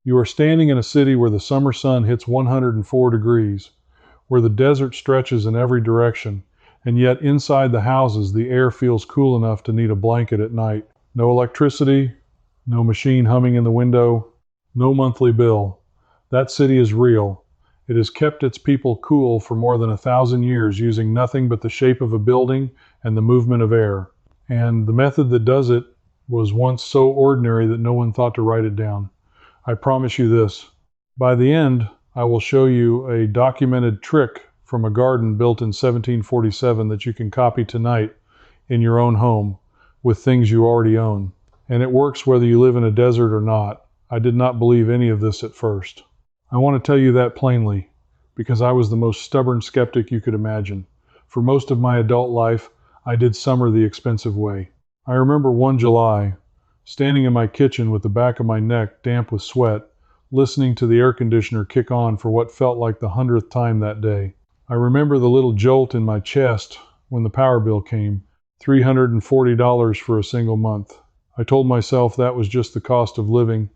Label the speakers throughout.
Speaker 1: You are standing in a city where the summer sun hits 104 degrees, where the desert stretches in every direction, and yet inside the houses the air feels cool enough to need a blanket at night. No electricity, no machine humming in the window, no monthly bill. That city is real. It has kept its people cool for more than 1,000 years using nothing but the shape of a building and the movement of air. And the method that does it was once so ordinary that no one thought to write it down. I promise you this. By the end, I will show you a documented trick from a garden built in 1747 that you can copy tonight in your own home with things you already own. And it works whether you live in a desert or not. I did not believe any of this at first. I want to tell you that plainly, because I was the most stubborn skeptic you could imagine. For most of my adult life, I did summer the expensive way. I remember one July, standing in my kitchen with the back of my neck damp with sweat, listening to the air conditioner kick on for what felt like the 100th time that day. I remember the little jolt in my chest when the power bill came, $340 for a single month. I told myself that was just the cost of living.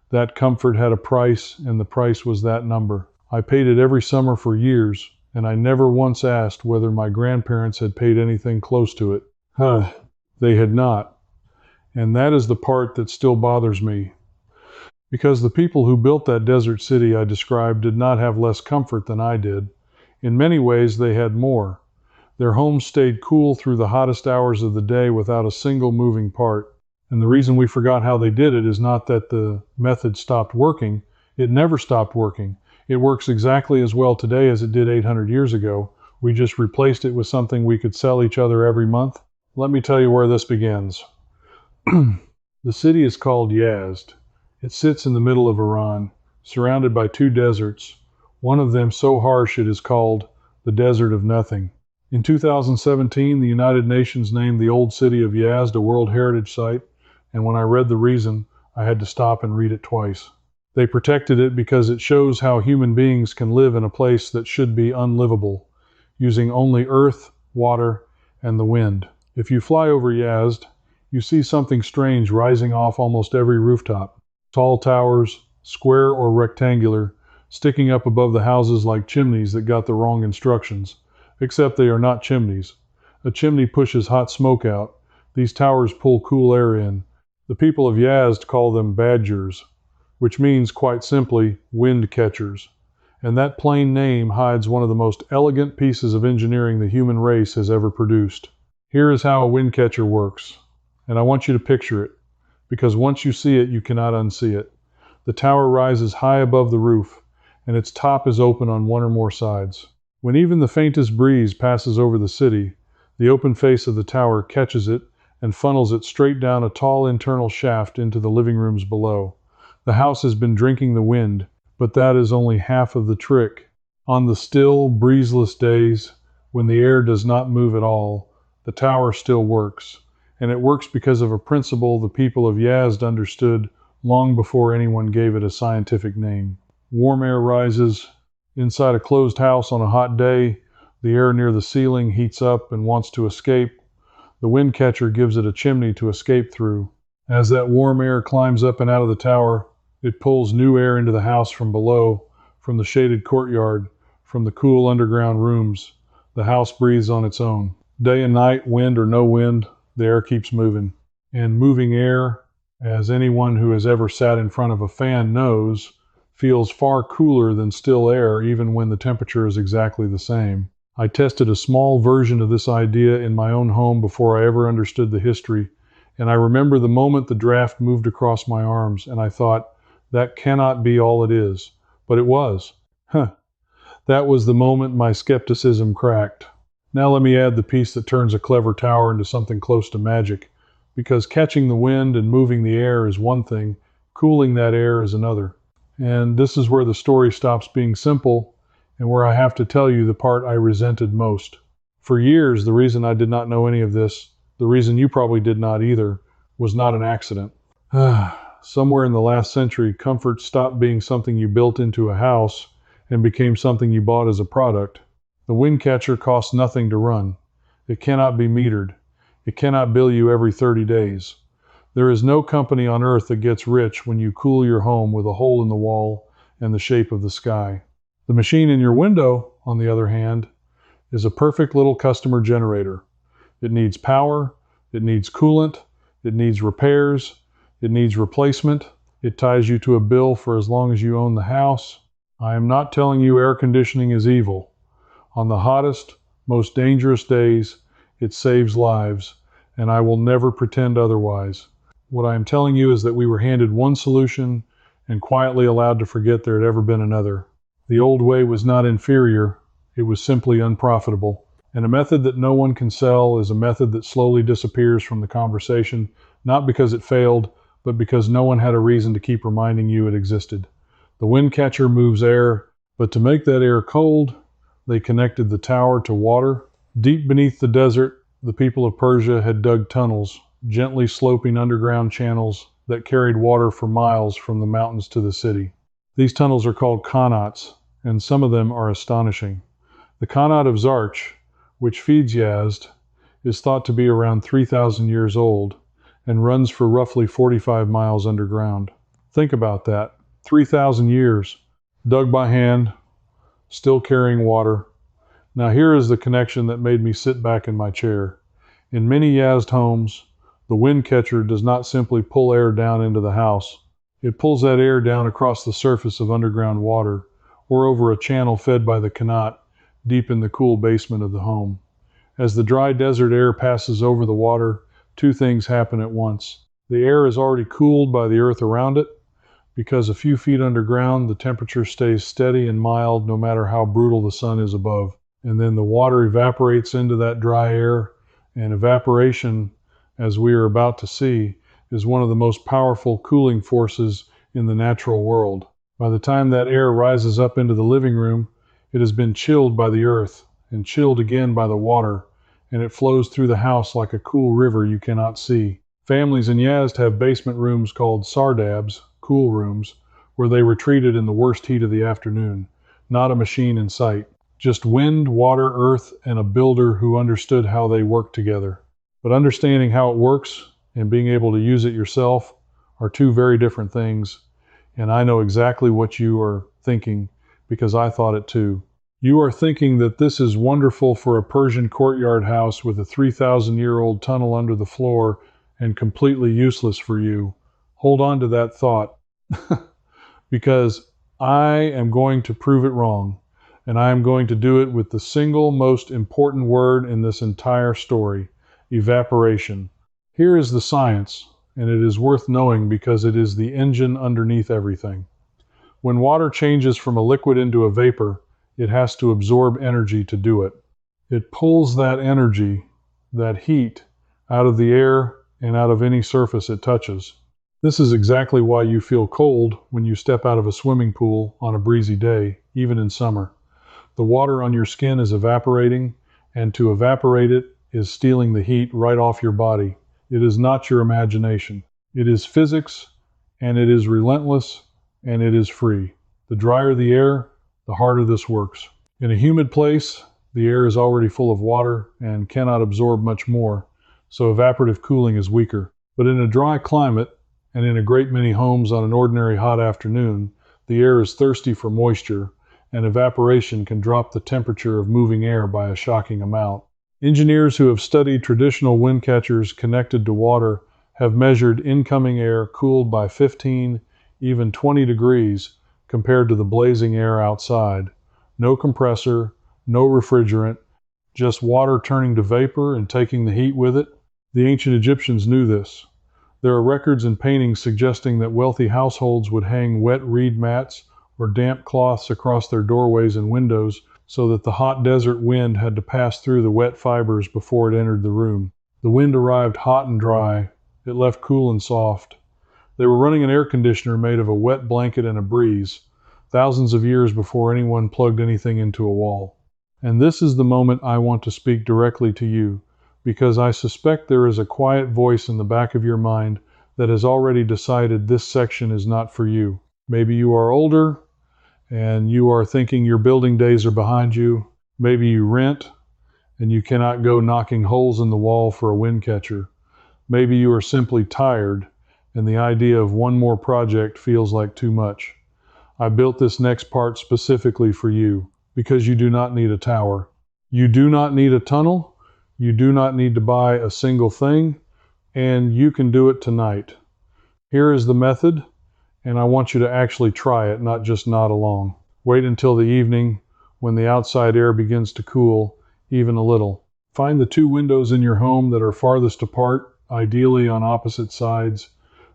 Speaker 1: That comfort had a price, and the price was that number. I paid it every summer for years, and I never once asked whether my grandparents had paid anything close to it. They had not. And that is the part that still bothers me. Because the people who built that desert city I described did not have less comfort than I did. In many ways, they had more. Their homes stayed cool through the hottest hours of the day without a single moving part. And the reason we forgot how they did it is not that the method stopped working. It never stopped working. It works exactly as well today as it did 800 years ago. We just replaced it with something we could sell each other every month. Let me tell you where this begins. The city is called Yazd. It sits in the middle of Iran, surrounded by two deserts, one of them so harsh it is called the Desert of Nothing. In 2017, the United Nations named the old city of Yazd a World Heritage Site, and when I read the reason, I had to stop and read it twice. They protected it because it shows how human beings can live in a place that should be unlivable, using only earth, water, and the wind. If you fly over Yazd, you see something strange rising off almost every rooftop. Tall towers, square or rectangular, sticking up above the houses like chimneys that got the wrong instructions, except they are not chimneys. A chimney pushes hot smoke out. These towers pull cool air in. The people of Yazd call them badgers, which means, quite simply, wind catchers. And that plain name hides one of the most elegant pieces of engineering the human race has ever produced. Here is how a wind catcher works, and I want you to picture it, because once you see it, you cannot unsee it. The tower rises high above the roof, and its top is open on one or more sides. When even the faintest breeze passes over the city, the open face of the tower catches it and funnels it straight down a tall internal shaft into the living rooms below. The house has been drinking the wind, but that is only half of the trick. On the still, breezeless days, when the air does not move at all, the tower still works. And it works because of a principle the people of Yazd understood long before anyone gave it a scientific name. Warm air rises. Inside a closed house on a hot day, the air near the ceiling heats up and wants to escape. The wind catcher gives it a chimney to escape through. As that warm air climbs up and out of the tower, it pulls new air into the house from below, from the shaded courtyard, from the cool underground rooms. The house breathes on its own. Day and night, wind or no wind, the air keeps moving. And moving air, as anyone who has ever sat in front of a fan knows, feels far cooler than still air even when the temperature is exactly the same. I tested a small version of this idea in my own home before I ever understood the history, and I remember the moment the draft moved across my arms, and I thought, that cannot be all it is. But it was. That was the moment my skepticism cracked. Now let me add the piece that turns a clever tower into something close to magic, because catching the wind and moving the air is one thing, cooling that air is another. And this is where the story stops being simple and where I have to tell you the part I resented most. For years, the reason I did not know any of this, the reason you probably did not either, was not an accident. Somewhere in the last century, comfort stopped being something you built into a house and became something you bought as a product. The wind catcher costs nothing to run. It cannot be metered. It cannot bill you every 30 days. There is no company on earth that gets rich when you cool your home with a hole in the wall and the shape of the sky. The machine in your window, on the other hand, is a perfect little customer generator. It needs power, it needs coolant, it needs repairs, it needs replacement. It ties you to a bill for as long as you own the house. I am not telling you air conditioning is evil. On the hottest, most dangerous days, it saves lives, and I will never pretend otherwise. What I am telling you is that we were handed one solution and quietly allowed to forget there had ever been another. The old way was not inferior, it was simply unprofitable. And a method that no one can sell is a method that slowly disappears from the conversation, not because it failed, but because no one had a reason to keep reminding you it existed. The wind catcher moves air, but to make that air cold, they connected the tower to water. Deep beneath the desert, the people of Persia had dug tunnels, gently sloping underground channels that carried water for miles from the mountains to the city. These tunnels are called qanats, and some of them are astonishing. The qanat of Zarch, which feeds Yazd, is thought to be around 3,000 years old and runs for roughly 45 miles underground. Think about that. 3,000 years, dug by hand, still carrying water. Now here is the connection that made me sit back in my chair. In many Yazd homes, the wind catcher does not simply pull air down into the house. It pulls that air down across the surface of underground water or over a channel fed by the qanat deep in the cool basement of the home. As the dry desert air passes over the water, two things happen at once. The air is already cooled by the earth around it, because a few feet underground, the temperature stays steady and mild no matter how brutal the sun is above. And then the water evaporates into that dry air, and evaporation, as we are about to see, is one of the most powerful cooling forces in the natural world. By the time that air rises up into the living room, it has been chilled by the earth and chilled again by the water, and it flows through the house like a cool river you cannot see. Families in Yazd have basement rooms called sardabs, cool rooms, where they retreated in the worst heat of the afternoon. Not a machine in sight. Just wind, water, earth, and a builder who understood how they work together. But understanding how it works and being able to use it yourself are two very different things, and I know exactly what you are thinking because I thought it too. You are thinking that this is wonderful for a Persian courtyard house with a 3,000-year-old tunnel under the floor and completely useless for you. Hold on to that thought because I am going to prove it wrong, and I am going to do it with the single most important word in this entire story, evaporation. Here is the science, and it is worth knowing because it is the engine underneath everything. When water changes from a liquid into a vapor, it has to absorb energy to do it. It pulls that energy, that heat, out of the air and out of any surface it touches. This is exactly why you feel cold when you step out of a swimming pool on a breezy day, even in summer. The water on your skin is evaporating, and to evaporate it is stealing the heat right off your body. It is not your imagination. It is physics, and it is relentless, and it is free. The drier the air, the harder this works. In a humid place, the air is already full of water and cannot absorb much more, so evaporative cooling is weaker. But in a dry climate, and in a great many homes on an ordinary hot afternoon, the air is thirsty for moisture, and evaporation can drop the temperature of moving air by a shocking amount. Engineers who have studied traditional wind catchers connected to water have measured incoming air cooled by 15, even 20 degrees compared to the blazing air outside. No compressor, no refrigerant, just water turning to vapor and taking the heat with it. The ancient Egyptians knew this. There are records and paintings suggesting that wealthy households would hang wet reed mats or damp cloths across their doorways and windows so that the hot desert wind had to pass through the wet fibers before it entered the room. The wind arrived hot and dry. It left cool and soft. They were running an air conditioner made of a wet blanket and a breeze, thousands of years before anyone plugged anything into a wall. And this is the moment I want to speak directly to you, because I suspect there is a quiet voice in the back of your mind that has already decided this section is not for you. Maybe you are older, and you are thinking your building days are behind you. Maybe you rent, and you cannot go knocking holes in the wall for a wind catcher. Maybe you are simply tired, and the idea of one more project feels like too much. I built this next part specifically for you, because you do not need a tower. You do not need a tunnel. You do not need to buy a single thing, and you can do it tonight. Here is the method, and I want you to actually try it, not just nod along. Wait until the evening when the outside air begins to cool, even a little. Find the two windows in your home that are farthest apart, ideally on opposite sides,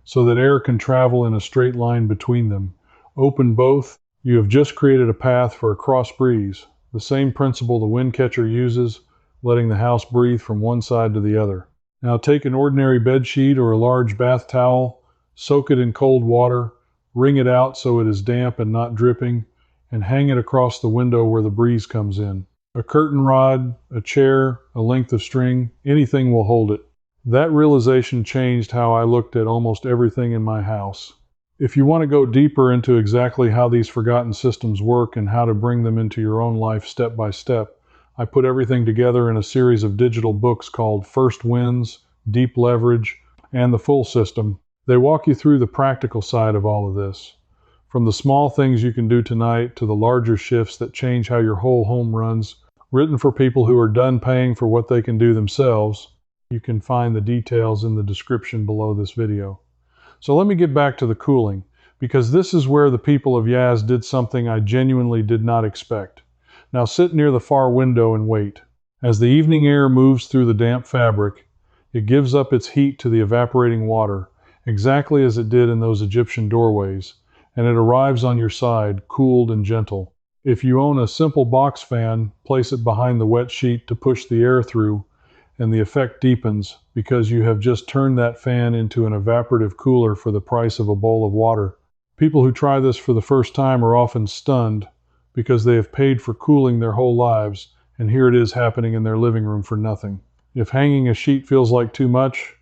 Speaker 1: so that air can travel in a straight line between them. Open both. You have just created a path for a cross breeze, the same principle the wind catcher uses, letting the house breathe from one side to the other. Now take an ordinary bed sheet or a large bath towel, soak it in cold water, wring it out so it is damp and not dripping, and hang it across the window where the breeze comes in. A curtain rod, a chair, a length of string, anything will hold it. That realization changed how I looked at almost everything in my house. If you want to go deeper into exactly how these forgotten systems work and how to bring them into your own life step by step, I put everything together in a series of digital books called First Wins, Deep Leverage, and the Full System. They walk you through the practical side of all of this. From the small things you can do tonight to the larger shifts that change how your whole home runs, written for people who are done paying for what they can do themselves. You can find the details in the description below this video. So let me get back to the cooling, because this is where the people of Yazd did something I genuinely did not expect. Now sit near the far window and wait. As the evening air moves through the damp fabric, it gives up its heat to the evaporating water, exactly as it did in those Egyptian doorways, and it arrives on your side, cooled and gentle. If you own a simple box fan, place it behind the wet sheet to push the air through, and the effect deepens because you have just turned that fan into an evaporative cooler for the price of a bowl of water. People who try this for the first time are often stunned because they have paid for cooling their whole lives, and here it is happening in their living room for nothing. If hanging a sheet feels like too much,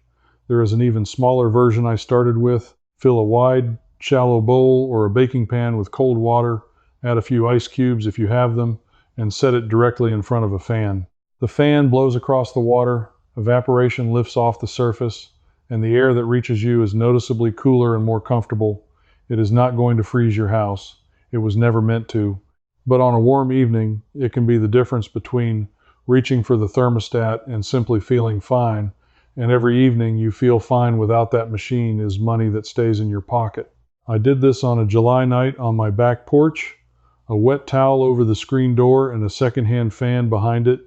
Speaker 1: there is an even smaller version I started with. Fill a wide, shallow bowl or a baking pan with cold water, add a few ice cubes if you have them, and set it directly in front of a fan. The fan blows across the water, evaporation lifts off the surface, and the air that reaches you is noticeably cooler and more comfortable. It is not going to freeze your house. It was never meant to. But on a warm evening, it can be the difference between reaching for the thermostat and simply feeling fine, and every evening you feel fine without that machine is money that stays in your pocket. I did this on a July night on my back porch, a wet towel over the screen door and a secondhand fan behind it.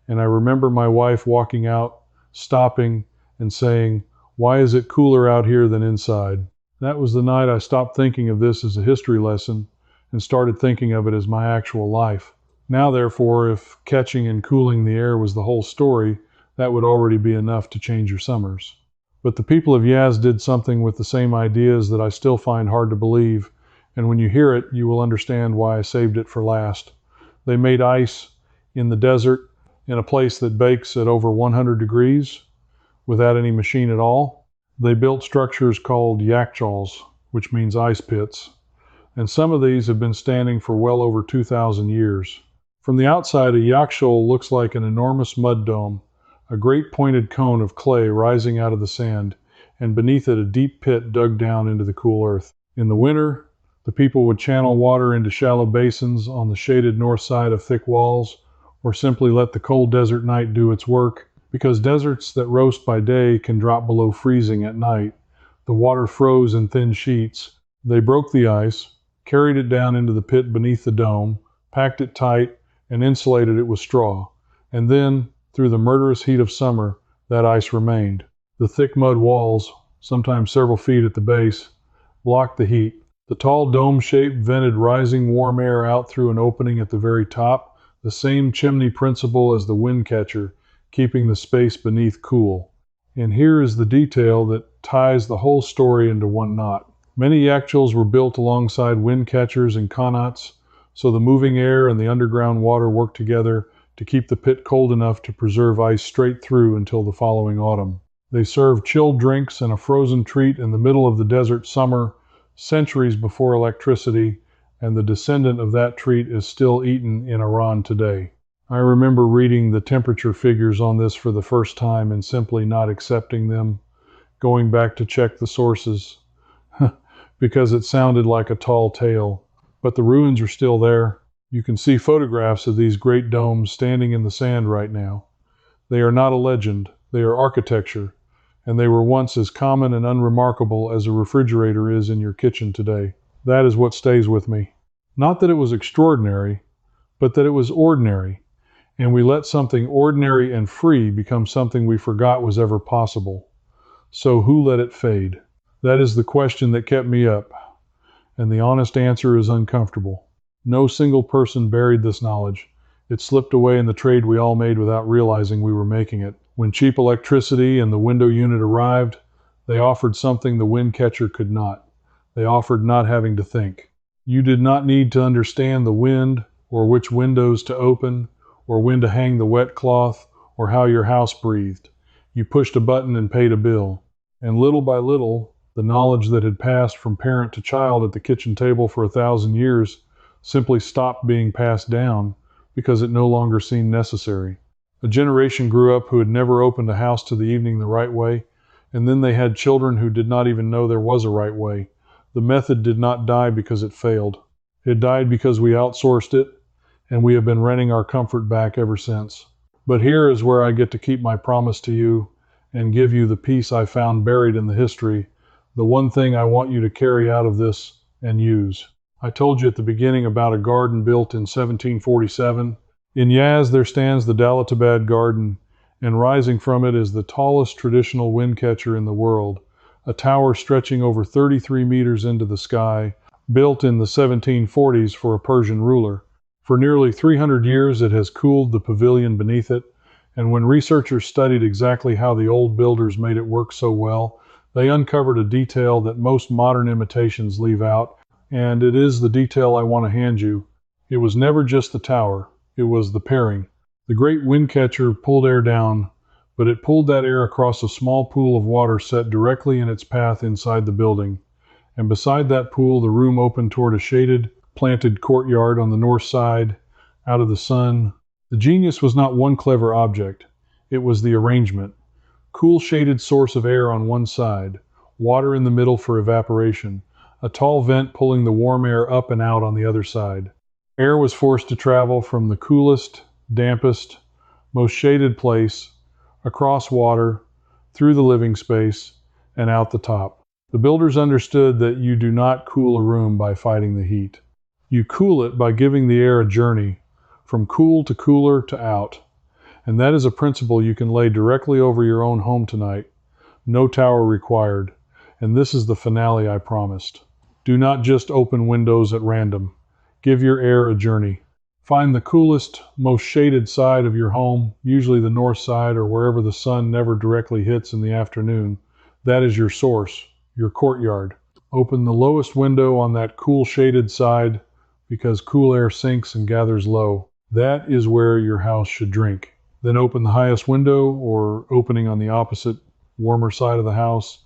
Speaker 1: And I remember my wife walking out, stopping, and saying, "Why is it cooler out here than inside?" That was the night I stopped thinking of this as a history lesson and started thinking of it as my actual life. Now, therefore, if catching and cooling the air was the whole story, that would already be enough to change your summers. But the people of Yazd did something with the same ideas that I still find hard to believe, and when you hear it, you will understand why I saved it for last. They made ice in the desert, in a place that bakes at over 100 degrees without any machine at all. They built structures called yakchals, which means ice pits, and some of these have been standing for well over 2,000 years. From the outside, a yakchal looks like an enormous mud dome, a great pointed cone of clay rising out of the sand, and beneath it a deep pit dug down into the cool earth. In the winter, the people would channel water into shallow basins on the shaded north side of thick walls, or simply let the cold desert night do its work, because deserts that roast by day can drop below freezing at night. The water froze in thin sheets. They broke the ice, carried it down into the pit beneath the dome, packed it tight, and insulated it with straw. And then, through the murderous heat of summer, that ice remained. The thick mud walls, sometimes several feet at the base, blocked the heat. The tall dome shape vented rising warm air out through an opening at the very top, the same chimney principle as the wind catcher, keeping the space beneath cool. And here is the detail that ties the whole story into one knot. Many yakchals were built alongside wind catchers and qanats, so the moving air and the underground water worked together to keep the pit cold enough to preserve ice straight through until the following autumn. They served chilled drinks and a frozen treat in the middle of the desert summer, centuries before electricity, and the descendant of that treat is still eaten in Iran today. I remember reading the temperature figures on this for the first time and simply not accepting them. going back to check the sources, because it sounded like a tall tale. But the ruins are still there. You can see photographs of these great domes standing in the sand right now. They are not a legend, they are architecture, and they were once as common and unremarkable as a refrigerator is in your kitchen today. That is what stays with me. Not that it was extraordinary, but that it was ordinary, and we let something ordinary and free become something we forgot was ever possible. So who let it fade? That is the question that kept me up, and the honest answer is uncomfortable. No single person buried this knowledge. It slipped away in the trade we all made without realizing we were making it. When cheap electricity and the window unit arrived, they offered something the wind catcher could not. They offered not having to think. You did not need to understand the wind, or which windows to open, or when to hang the wet cloth, or how your house breathed. You pushed a button and paid a bill. And little by little, the knowledge that had passed from parent to child at the kitchen table for 1,000 years simply stopped being passed down because it no longer seemed necessary. A generation grew up who had never opened a house to the evening the right way, and then they had children who did not even know there was a right way. The method did not die because it failed. It died because we outsourced it, and we have been renting our comfort back ever since. But here is where I get to keep my promise to you and give you the piece I found buried in the history, the one thing I want you to carry out of this and use. I told you at the beginning about a garden built in 1747. In Yazd there stands the Daulatabad Garden, and rising from it is the tallest traditional wind catcher in the world, a tower stretching over 33 meters into the sky, built in the 1740s for a Persian ruler. For nearly 300 years it has cooled the pavilion beneath it, and when researchers studied exactly how the old builders made it work so well, they uncovered a detail that most modern imitations leave out, and it is the detail I want to hand you. It was never just the tower, it was the pairing. The great wind catcher pulled air down, but it pulled that air across a small pool of water set directly in its path inside the building. And beside that pool, the room opened toward a shaded, planted courtyard on the north side, out of the sun. The genius was not one clever object, it was the arrangement. Cool shaded source of air on one side, water in the middle for evaporation, a tall vent pulling the warm air up and out on the other side. Air was forced to travel from the coolest, dampest, most shaded place, across water, through the living space, and out the top. The builders understood that you do not cool a room by fighting the heat. You cool it by giving the air a journey, from cool to cooler to out. And that is a principle you can lay directly over your own home tonight. No tower required. And this is the finale I promised. Do not just open windows at random. Give your air a journey. Find the coolest, most shaded side of your home, usually the north side or wherever the sun never directly hits in the afternoon. That is your source, your courtyard. Open the lowest window on that cool shaded side because cool air sinks and gathers low. That is where your house should drink. Then open the highest window or opening on the opposite, warmer side of the house,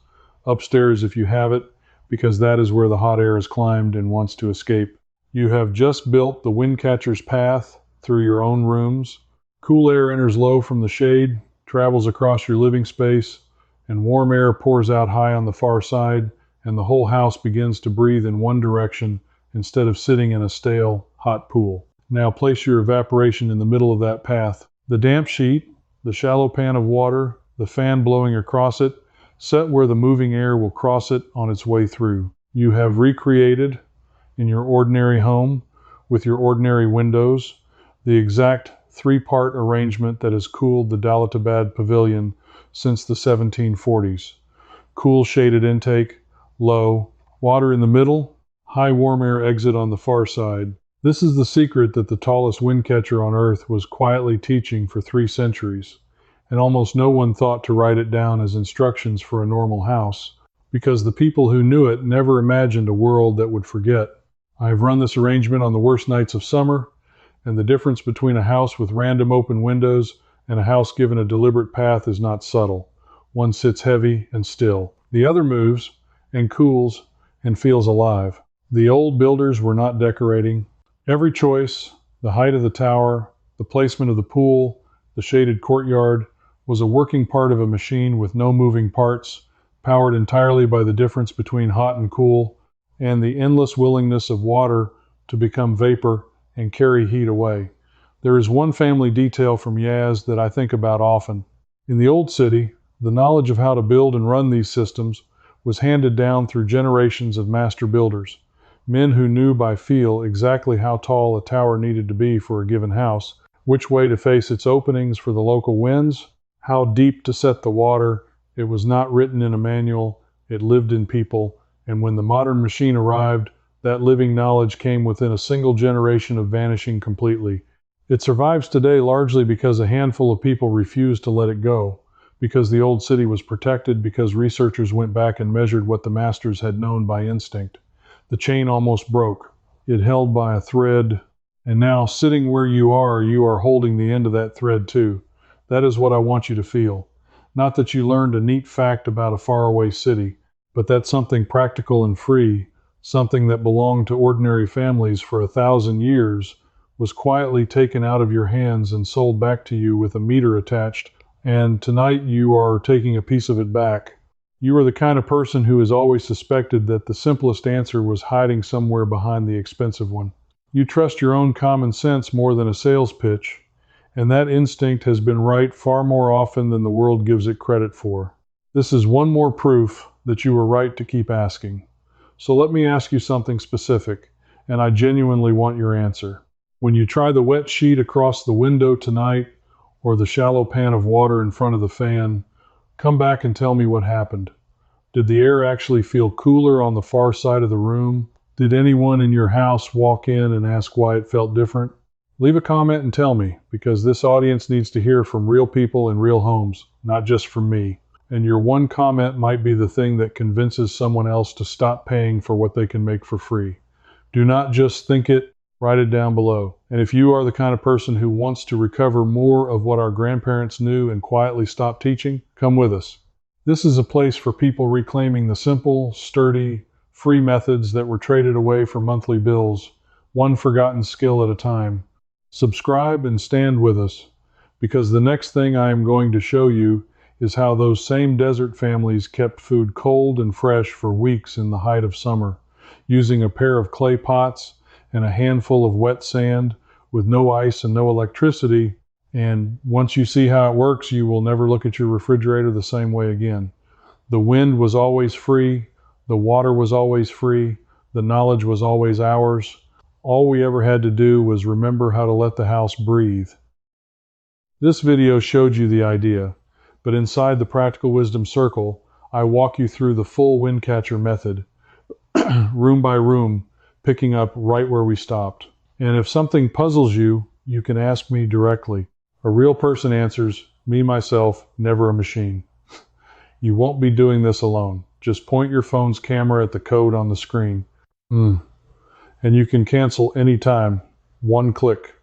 Speaker 1: upstairs if you have it, because that is where the hot air has climbed and wants to escape. You have just built the wind catcher's path through your own rooms. Cool air enters low from the shade, travels across your living space, and warm air pours out high on the far side, and the whole house begins to breathe in one direction instead of sitting in a stale, hot pool. Now place your evaporation in the middle of that path. The damp sheet, the shallow pan of water, the fan blowing across it, set where the moving air will cross it on its way through. You have recreated, in your ordinary home, with your ordinary windows, the exact three-part arrangement that has cooled the Daulatabad pavilion since the 1740s. Cool shaded intake, low, water in the middle, high warm air exit on the far side. This is the secret that the tallest wind catcher on earth was quietly teaching for 3 centuries, and almost no one thought to write it down as instructions for a normal house, because the people who knew it never imagined a world that would forget. I have run this arrangement on the worst nights of summer, and the difference between a house with random open windows and a house given a deliberate path is not subtle. One sits heavy and still. The other moves and cools and feels alive. The old builders were not decorating. Every choice, the height of the tower, the placement of the pool, the shaded courtyard, was a working part of a machine with no moving parts powered entirely by the difference between hot and cool, and the endless willingness of water to become vapor and carry heat away. There is one family detail from Yazd that I think about often. In the old city, the knowledge of how to build and run these systems was handed down through generations of master builders, men who knew by feel exactly how tall a tower needed to be for a given house, which way to face its openings for the local winds, how deep to set the water. It was not written in a manual, it lived in people, and when the modern machine arrived, that living knowledge came within a single generation of vanishing completely. It survives today largely because a handful of people refused to let it go, because the old city was protected, because researchers went back and measured what the masters had known by instinct. The chain almost broke. It held by a thread, and now, sitting where you are holding the end of that thread too. That is what I want you to feel. Not that you learned a neat fact about a faraway city, but that something practical and free, something that belonged to ordinary families for 1,000 years, was quietly taken out of your hands and sold back to you with a meter attached, and tonight you are taking a piece of it back. You are the kind of person who has always suspected that the simplest answer was hiding somewhere behind the expensive one. You trust your own common sense more than a sales pitch, and that instinct has been right far more often than the world gives it credit for. This is one more proof that you were right to keep asking. So let me ask you something specific, and I genuinely want your answer. When you try the wet sheet across the window tonight, or the shallow pan of water in front of the fan, come back and tell me what happened. Did the air actually feel cooler on the far side of the room? Did anyone in your house walk in and ask why it felt different? Leave a comment and tell me, because this audience needs to hear from real people in real homes, not just from me. And your one comment might be the thing that convinces someone else to stop paying for what they can make for free. Do not just think it, write it down below. And if you are the kind of person who wants to recover more of what our grandparents knew and quietly stop teaching, come with us. This is a place for people reclaiming the simple, sturdy, free methods that were traded away for monthly bills, one forgotten skill at a time. Subscribe and stand with us, because the next thing I am going to show you is how those same desert families kept food cold and fresh for weeks in the height of summer, using a pair of clay pots and a handful of wet sand with no ice and no electricity. And once you see how it works, you will never look at your refrigerator the same way again. The wind was always free, the water was always free, the knowledge was always ours. All we ever had to do was remember how to let the house breathe. This video showed you the idea, but inside the Practical Wisdom Circle, I walk you through the full wind catcher method, room by room, picking up right where we stopped. And if something puzzles you, you can ask me directly. A real person answers, me, myself, never a machine. You won't be doing this alone. Just point your phone's camera at the code on the screen. And you can cancel anytime. One click.